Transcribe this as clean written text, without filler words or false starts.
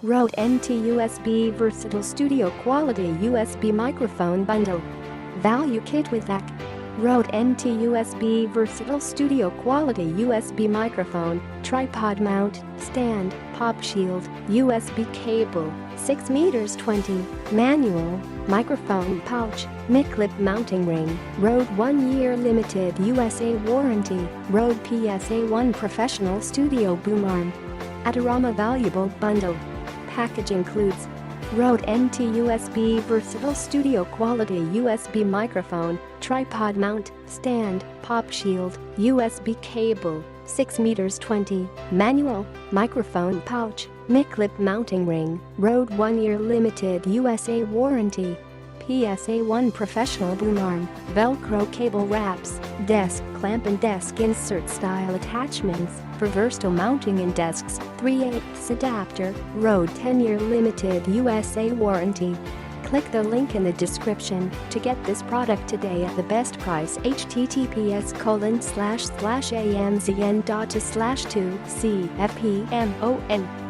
Rode NTUSB Versatile Studio Quality USB Microphone Bundle. Value Kit with DAC. Rode NTUSB Versatile Studio Quality USB Microphone, Tripod Mount, Stand, Pop Shield, USB Cable, 6 meters 20, Manual, Microphone Pouch, Mic-Clip Mounting Ring, Rode 1-year Limited USA Warranty, Rode PSA-1 Professional Studio Boom Arm. Adorama Valuable Bundle. Package includes Rode NT-USB Versatile Studio Quality USB Microphone, Tripod Mount, Stand, Pop Shield, USB Cable, 6 meters 20, Manual, Microphone Pouch, Mic-Clip Mounting Ring, Rode 1-year Limited USA Warranty, PSA-1 Professional Boom Arm, Velcro Cable Wraps, Desk Clamp and Desk Insert Style Attachments for versatile mounting in desks, 3/8 adapter, Rode 10-year Limited USA Warranty. Click the link in the description to get this product today at the best price. https://amzn.to/2cfpmon